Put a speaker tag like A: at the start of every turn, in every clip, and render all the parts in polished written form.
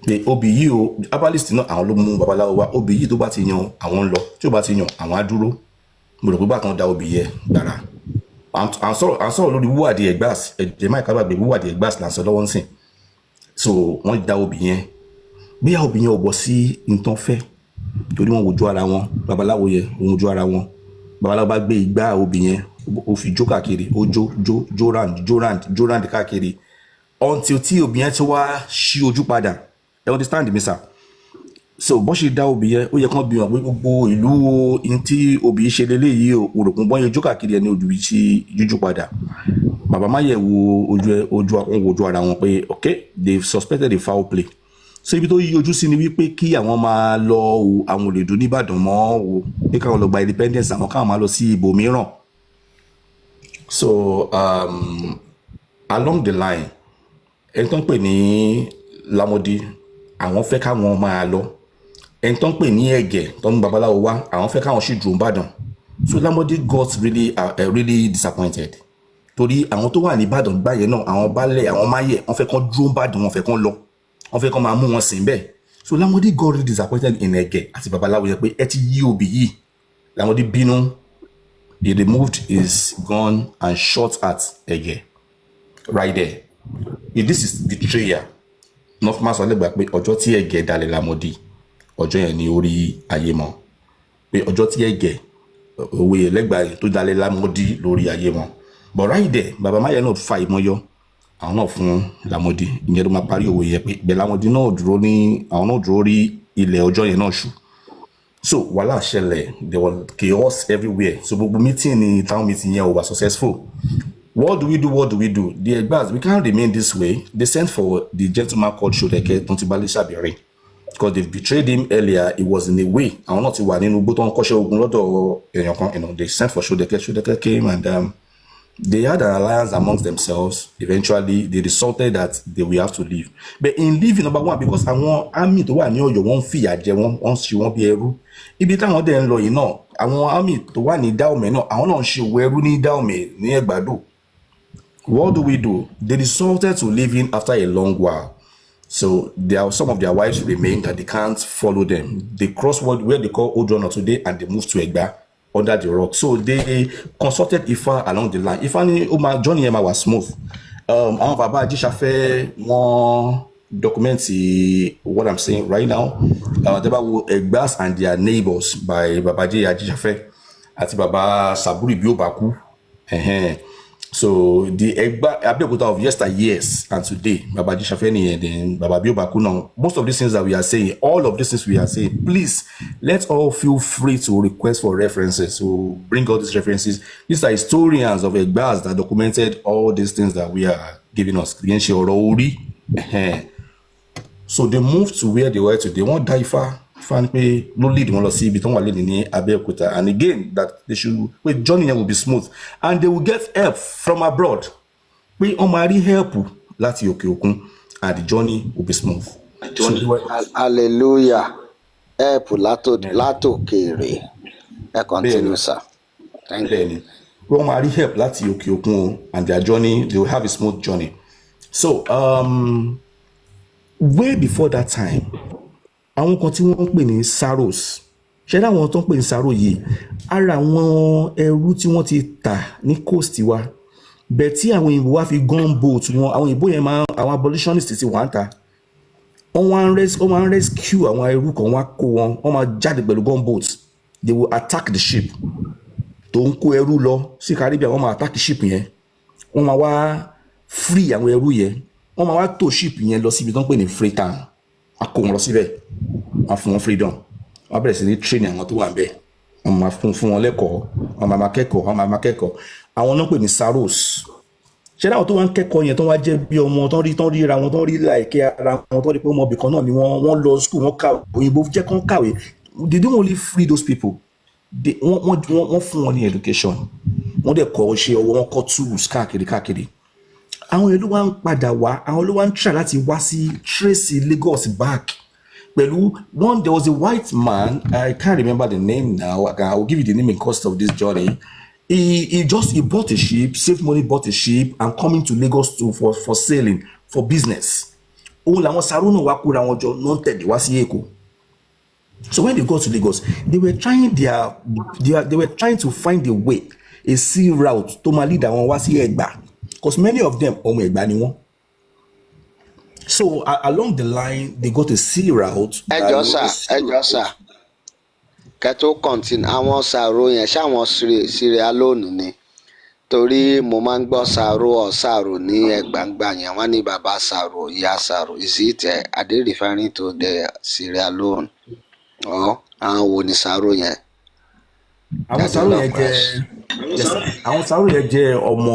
A: pé obì yìí o herbalist náà àwọn ló mú babaláwo wá, obì yìí tó bá ti yan àwọn ń lọ, tí ó bá ti yan àwọn á dúró. Mo rò pé bákan da obì yẹ gbàrà. À ń sọ̀rọ̀ lórí wúwàdí Ẹ̀gbáàsì, ẹ̀jẹ̀ máa kábàgbé wúwàdí Ẹ̀gbáàsì là ń sọ lọ́wọ́ ń sìn. So wọ́n da obì yẹn, bóyá obì yẹn ò bọ́ sí nǹkan fẹ́ torí wọ́n wojú ara wọn, babaláwo yẹn òun wojú ara wọn. Babaláwo bá gbé igbá obì yẹn ó fi jó káàkiri, ó jó round káàkiri until tí obì yẹn ti wá ṣí ojú padà. You understand me, sir? So bó ṣe dá obì yẹn ó yẹ kán bí wọn pé gbogbo ìlú tí obì ṣe lélẹ́yìí o, òròkùn bọ́n yẹn jó káàkiri ẹni ojú bí ti jújú padà. Bàbá má yẹ wo ojú ara wọn pé okay, they suspected a foul play. So ibi tó yí ojú sí ni wípé kí àwọn máa lọ o, àwọn olè dùn nìbàdàn mọ́ o, pé káwọn lọ gba independence àwọn káwọn máa lọ sí ibòmíràn. So along the line ẹni tó ń pè ní Lámọdí àwọn fẹ́ káwọn máa lọ, ẹni tó ń pè ní Ẹ̀gẹ̀ tó ń babaláwo wá àwọn fẹ́ káwọn sì dùn Ìbàdàn. So Lámọdí got really disappointed torí àwọn tó wà ní Ìbàdàn gbà yẹn náà, àwọn baálẹ̀ àwọn máyẹ̀ wọ́n fẹ́ kán dúró Ìbàdàn, wọ́n fẹ́ kán lọ, wọ́n fẹ́ kán máa mú wọn sìn bẹ́ẹ̀. So Lámọdí got really disappointed in Ẹ̀gẹ̀ àti babaláwo yẹn pé ẹ ti yí obì yìí. Lámọdí bínú, he removed his gun and shot at Ẹ̀gẹ̀ right there. If this is betrayal, north man sọ lẹ́gbàá pé ọjọ́ tí Ẹ̀gẹ̀ dalẹ̀ Lámọdí ọjọ́ yẹn ní orí ayé mọ́, pé ọjọ́ tí Ẹ̀gẹ̀ òwe lẹ́gbàá yẹn tó dalẹ̀ Lámọdí lórí ayé mọ́. But right there bàbá máyẹ̀ náà fa ìmọ̀ yọ àwọn náà fún Lámọdí, ìyẹn ló máa parí òwe yẹn pé bẹ́ẹ̀ Lámọdí náà dúró ní àwọn náà dúró rí ilẹ̀ ọjọ́ yẹn náà ṣù. So wàhálà ṣẹlẹ̀, there was chaos everywhere. So gbogbo meeting ni town meeting yẹn was successful. What do we do? The Egbas, we can't remain this way. They sent for the gentleman called Shodeke Tontibale Shabiri because they've betrayed him earlier. It was in a way. I not in Ubuton Koshe Ogunlodo, you know, they sent for Shodeke. Shodeke came and they had an alliance amongst themselves. Eventually, they resulted that they will have to leave. But in leaving, number one, because I want army to one you won't fear, once you won't be able. If you can't then law, you know, I want army to one in Daume, no, I want to show where we need Daume near Badu. What do? They resulted to leaving after a long while. So some of their wives remain that they can't follow them. They crossed where they call Odrona today and they moved to Egba under the rock. So they consulted Ifa along the line. Ifa Johnny Emma was smooth. Àwọn bàbá Ajíṣafẹ́ wọ́n document what I'm saying right now. They were Egbas and their neighbors by Babaji Ajíṣafẹ́ àti Baba Saburi Biobaku. So the Abeokuta of yesteryears and today, Baba Jishafeni and then Baba Biobaku now, most of these things that we are saying, all of these things we are saying, please, let's all feel free to request for references, to bring all these references. These are historians of Egbas that documented all these things that we are giving us. So they moved to where they were today. They won't die far. Fanpe no lead one see biton wale ni Abeokuta, and again that they should wait journey will be smooth and they will get help from abroad. We omari help láti òkè òkun and the journey will be smooth.
B: Hallelujah. Help látòkèrè. Continue, sir. Thank you.
A: We omari help láti òkè òkun and their journey, they will have a smooth journey. So way before that time, àwọn kan tí wọ́n ń pè ní Saros, ṣé dáwọn tó ń pè ní Saro yìí ara àwọn ẹrú tí wọ́n ti tà ní coast wa bẹ́ẹ̀ tí àwọn òyìnbó wá fi gunboat wọn, àwọn òyìnbó yẹn máa àwọn abolitionist ti wà ń ta, wọ́n máa ń rescue àwọn ẹrú kan, wọ́n á kó wọn, wọ́n máa jáde pẹ̀lú gunboat, they will attack the ship tó ń kó ẹrú lọ sí Caribbean, wọ́n máa attack ship yẹn, wọ́n máa wá free àwọn ẹrú yẹn, wọ́n máa wá tow ship yẹn lọ síbi tó ń pè ní Freetown, a kó wọn lọ síbẹ̀, wọ́n fún wọn freedom, wọ́n bẹ̀rẹ̀ sí ní training àwọn tó wà níbẹ̀, wọ́n máa fún wọn lẹ́kọ̀ọ́, wọ́n máa kẹ́kọ̀ọ́, àwọn náà pè ní Saros. Ṣé láwọn tó wá ń kẹ́kọ̀ọ́ yẹn tó wá jẹ́ bí ọmọ tó rí ra wọn, tó rí láìkẹ́ ara wọn, tó rí pé ọmọ ibìkan náà ni wọ́n lọ school, wọ́n kàwé, òyìnbó jẹ́ kán kàwé. They don't only free those people, wọ́n fún wọn ní education, wọ́n dẹ̀ kọ́ ṣe ọwọ́, wọ́n kọ́ tools káàkiri. Àwọn ìlú wa ń padà wá, àwọn ìlú wa ń try láti wá sí trace Lagos back. Pẹ̀lú one, there was a white man, I can't remember the name now, I will give you the name in course of this journey. He bought a ship, saved money, bought a ship, and coming to Lagos for sailing, for business. òun làwọn Saro náà wá kóra wọn jọ náà tẹ̀lé wá sí Èkó. So when they got to Lagos, they were trying to find a way, a sea route to máa lead àwọn wá sí Ẹ̀gbá, because many of them ọmọ Ẹ̀gbá ni wọ́n. So along the line, they got a sea route.
B: Ẹjọ́ sà kẹ́tó continue àwọn Saro yẹn ṣáwọn Sierra Leone ni, torí mo máa ń gbọ́ Saro ní Ẹ̀gbá yẹn wọ́n ní bàbá Saro ìyá Saro. Is it are they referring to the Sierra Leone? Àwọn wo ni Saro yẹn?
A: Àwọn Saro yẹn jẹ́ ọmọ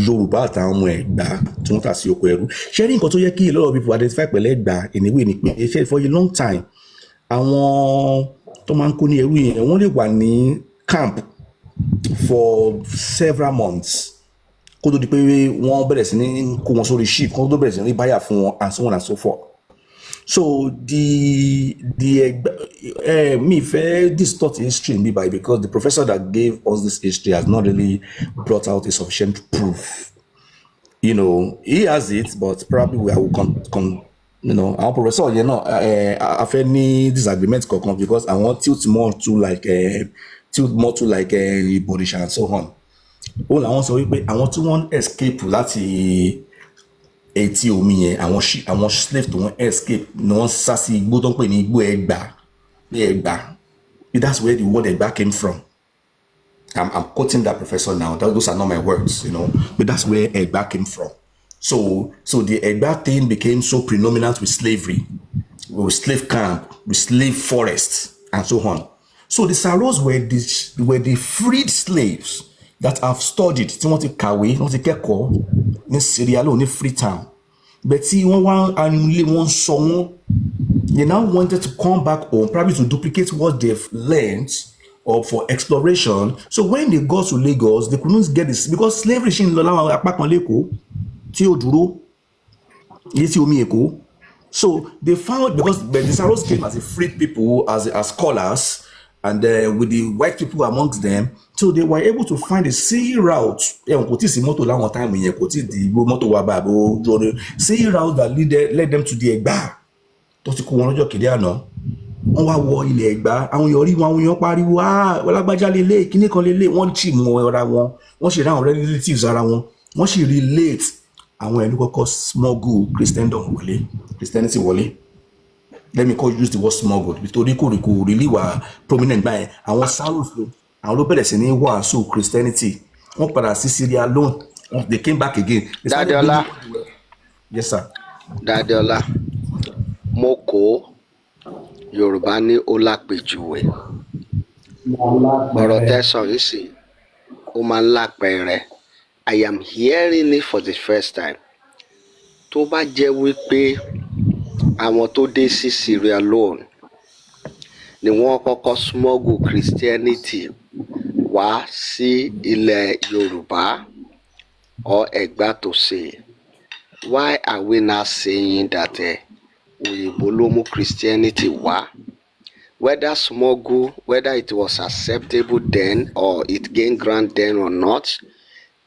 A: Yorùbá àtàwọn ọmọ Ẹ̀gbá tí wọ́n tà sí oko ẹrú. Ṣé ní nǹkan tó yẹ kí a lot of people identify pẹ̀lú Ẹ̀gbá anyway ni pé ṣe for a long time àwọn tó máa ń kó ní ẹrú yẹn wọ́n lè wà ní camp for several months kó tó di pé wọ́n bẹ̀rẹ̀ sí ní kó wọn sórí ship kó tó bẹ̀rẹ̀ sí ní báyà fún wọn and so on and so forth. So me fair distort history in Bible because the professor that gave us this history has not really brought out a sufficient proof. You know, he has it, but probably we will our professor, I feel any disagreements come because I want tilt more to like Borisha and so on. All I want to say, I want to escape láti etí omi yẹn, àwọn slave tó wọ́n escape ni wọ́n sá sí igbó tó ń pè ní igbó Ẹ̀gbá. That's where the word Ẹ̀gbá came from. I'm quoting that professor now. Those are not my words, but that's where Ẹ̀gbá came from. So the Ẹ̀gbá thing became so predominant with slavery, with slave camp, with slave forests, and so on. So the Saros were the freed slaves that have studied, tí wọ́n ti kàwé, wọ́n ti kẹ́kọ̀ọ́ ní Sierra Leone, ní Freetown. But tí wọ́n wá anulé wọn sọ wọ́n, they now wanted to come back home, probably to duplicate what they've learned or for exploration. So when they got to Lagos, they couldn't get this because slavery ṣì ń lọ láwọn apá kan l'Ékòó tí ó dúró létí omi Èkó. So they found, because the Saros came as a freed people, as scholars, and with the white people amongst them, so they were able to find a sea route. Kò tí ì sí mọ́tò láwọn time yẹn, kò tí ì di mọ́tò wa bá àbò jọ sea route that led them to the Ẹ̀gbá tó ti kó wọn lọ́jọ́ kéde àná. Wọ́n wá wọ ilẹ̀ Ẹ̀gbá, àwọn èèyàn rí wọn, àwọn èèyàn pariwo ọlágbájá lélẹ̀ kíní kan lélẹ̀, wọ́n sì mọ ara wọn, wọ́n sì rí àwọn relatives ara wọn, wọ́n sì relate àwọn ẹ̀lú kọ́kọ́ smuggle Christianity wọlé. Let me use the word smuggled nítorí kò really wà prominent báyẹn. Àwọn Saros àwọn ló bẹ̀rẹ̀ sí ní wàásù Christianity. Wọ́n padà sí Sierra Leone. They came back again.
B: Dadiola.
A: Yes, sir.
B: Dadiola. Mo kó Yorùbá ní ó lápèjúwe. Ọ̀rọ̀ tẹ́sán yìí sì ó máa ń lápẹẹrẹ. I am hearing it for the first time. Tó bá jẹ́ wípé àwọn tó dé sí Sierra Leone ni wọ́n kọ́kọ́ smuggle Christianity wá sí ilẹ̀ Yorùbá or Ẹ̀gbá to say, why are we now saying that òyìnbó ló mú Christianity wá? Whether smuggle, whether it was acceptable then or it gained ground then or not,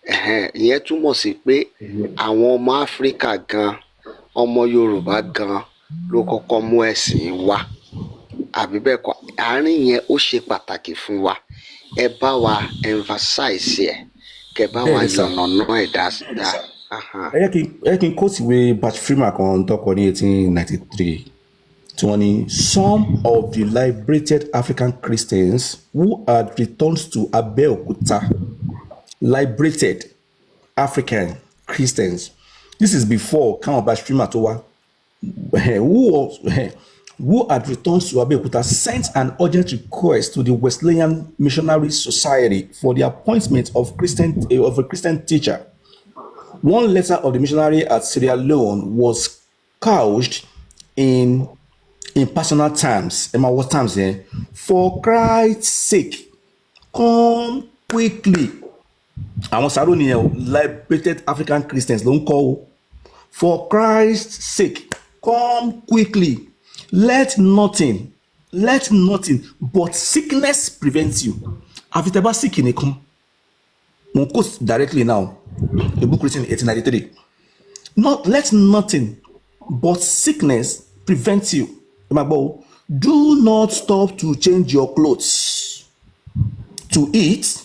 B: ìyẹn túmọ̀ sí pé àwọn ọmọ Áfíríkà gan, ọmọ Yorùbá gan ló kọ́kọ́ mú ẹ̀sìn wá. Àbí bẹ́ẹ̀ kọ́, àárín yẹn ó ṣe pàtàkì fún wa. Ẹ bá wa emphasize ẹ̀, kẹ bá wa yànnàná ẹ̀ dáadáa.
A: Ẹ kí n kó síwé Bach Freeman kan tọkọ ní 1893 tí wọ́n ní some of the liberated African Christians who had returned to Abeokuta, liberated African Christians. This is before káwọn Bach Freeman tó wá. Who had returned to Abeokuta sent an urgent request to the Wesleyan Missionary Society for the appointment of a Christian teacher. One letter of the missionary at Sierra Leone was couched in personal terms. Emma, what terms here? For Christ's sake, come quickly. Àwọn Saro nìyẹn, liberated African Christians ló ń kọ́ o. For Christ's sake, come quickly. Let nothing but sickness prevent you. Àfi tẹ́ bá sick nìkan. Mo quote directly now. The book written in 1893. Let nothing but sickness prevents you. Do not stop to change your clothes, to eat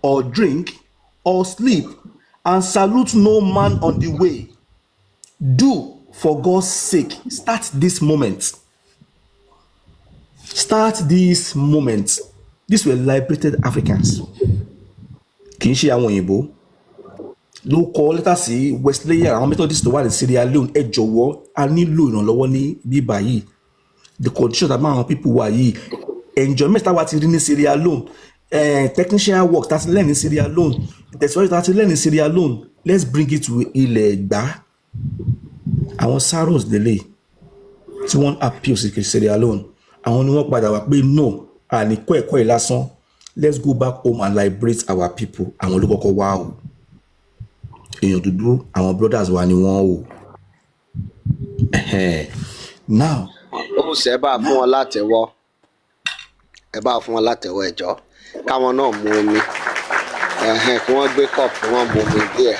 A: or drink or sleep, and salute no man on the way. Do for God's sake. Start this moment. Start this moment. These were liberated Africans. Kì í ṣe àwọn òyìnbó ló kọ lẹ́tà sí Wesleyan, àwọn Methodist tó wà ní Sierra Leone. Ẹ jọ̀wọ́, a nílò ìrànlọ́wọ́ ní bíbá yìí. The condition that àwọn people wà yìí, enjoyment táwa ti rí ní Sierra Leone, technician work tá ti learn ní Sierra Leone, ìtẹ̀síwájú tá ti learn ní Sierra Leone, let's bring it to ilẹ̀ Ẹ̀gbá. Àwọn Saros délé tí wọ́n appeal sí Sierra Leone, àwọn ni wọ́n padà wá pé no, àní kọ́ ẹ̀kọ́ yìí lásán, let's go back home and liberate our people. Àwọn ló kọ́kọ́ wá o, èèyàn dúdú, àwọn brothers wa ni wọ́n o. Now
B: ó ṣe bá fún wọn látẹ̀wọ́, ẹ bá fún wọn látẹ̀wọ́ ẹjọ́ káwọn náà mu omi, kí wọ́n gbé cup kí wọ́n mu omi díẹ̀.